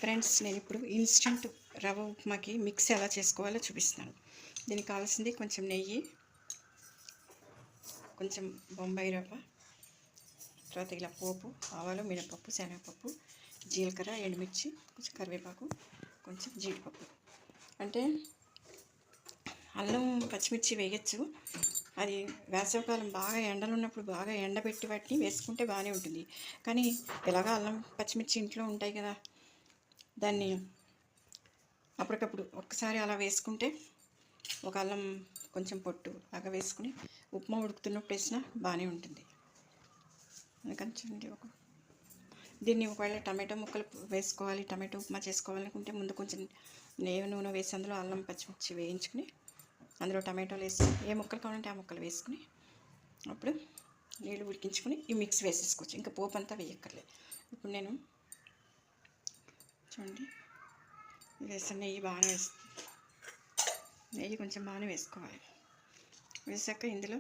Friends, నేను ఇప్పుడు instant రవ్వ ఉప్మాకి మిక్స్ ఎలా చేసుకోవాలో చూపిస్తాను. దీనికి కావాల్సింది కొంచెం నెయ్యి, కొంచెం బొంబాయి రవ్వ, తర్వాత ఇలా పోపు, ఆవాలు, మినపప్పు, శనగపప్పు, జీలకర్ర, ఎండుమిర్చి, కొంచెం కరివేపాకు, కొంచెం జీడిపప్పు. అంటే అల్లం పచ్చిమిర్చి వేయచ్చు. అది వేసవికాలం బాగా ఎండలు ఉన్నప్పుడు బాగా ఎండబెట్టి వాటిని వేసుకుంటే బాగానే ఉంటుంది. కానీ ఎలాగ అల్లం పచ్చిమిర్చి ఇంట్లో ఉంటాయి కదా, దాన్ని అప్పటికప్పుడు ఒక్కసారి అలా వేసుకుంటే ఒక అల్లం కొంచెం పొట్టు లాగా వేసుకుని ఉప్మా ఉడుకుతున్నప్పుడు వేసినా బాగానే ఉంటుంది. అందుకని చూడండి, దీన్ని ఒకవేళ టమాటో ముక్కలు వేసుకోవాలి, టమాటో ఉప్మా చేసుకోవాలనుకుంటే ముందు కొంచెం నెయ్యి నూనె వేసి అందులో అల్లం పచ్చిమిర్చి వేయించుకుని అందులో టమాటోలు వేసి ఏ ముక్కలు కావాలంటే ఆ ముక్కలు వేసుకుని అప్పుడు నీళ్ళు ఉడికించుకుని ఈ మిక్స్ వేసేసుకోవచ్చు. ఇంకా పోపు అంతా వేయక్కర్లేదు. ఇప్పుడు నేను చూడండి వేసాను, నెయ్యి బాగానే వేస్తుంది. నెయ్యి కొంచెం బాగానే వేసుకోవాలి. వేసాక ఇందులో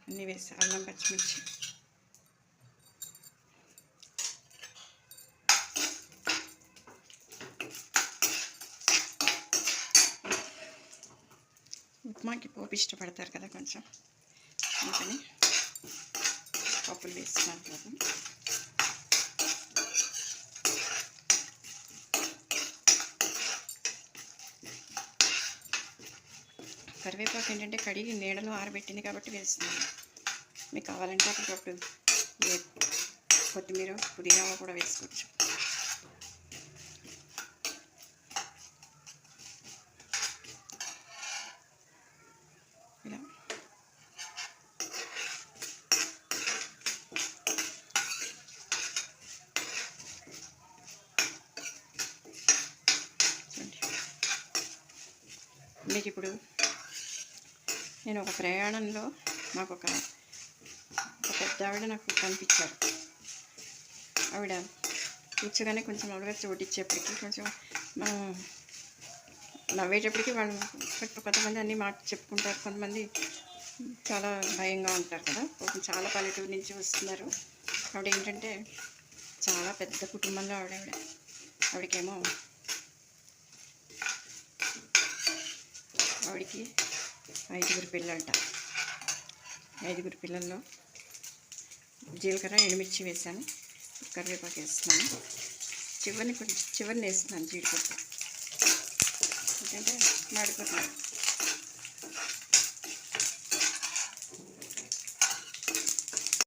అన్నీ వేసా, అల్లం పచ్చిమిర్చి, ఉప్మాకి పోపు ఇష్టపడతారు కదా కొంచెం, అందుకని పప్పులు వేస్తున్నాను కదా. కరివేపాకు ఏంటంటే కడిగి నీడలో ఆరబెట్టింది కాబట్టి వేస్తున్నాను. మీకు కావాలంటే అప్పటికప్పుడు కొత్తిమీర, పుదీనా కూడా వేసుకోవచ్చు. ఇలా మీకు ఇప్పుడు నేను ఒక ప్రయాణంలో మాకు ఒక పెద్ద ఆవిడ నాకు కనిపించారు. ఆవిడ కూర్చోగానే కొంచెం అలవచ్చి వడ్డించేప్పటికి కొంచెం మనం నవ్వేటప్పటికి వాళ్ళు కొంతమంది అన్ని మాట చెప్పుకుంటారు, కొంతమంది చాలా భయంగా ఉంటారు కదా. కొంచెం చాలా పల్లెటూరు నుంచి వస్తున్నారు. ఆవిడ ఏంటంటే చాలా పెద్ద కుటుంబంలో ఆవిడకేమో ఆవిడకి 5 పిల్లలట. 5 పిల్లల్లో జీలకర్ర, ఎండుమిర్చి వేసాను, కరివేపాకు వేస్తున్నాను, చివరిని వేస్తున్నాను జీడిపప్పు, ఎందుకంటే మాడిపోతున్నాను.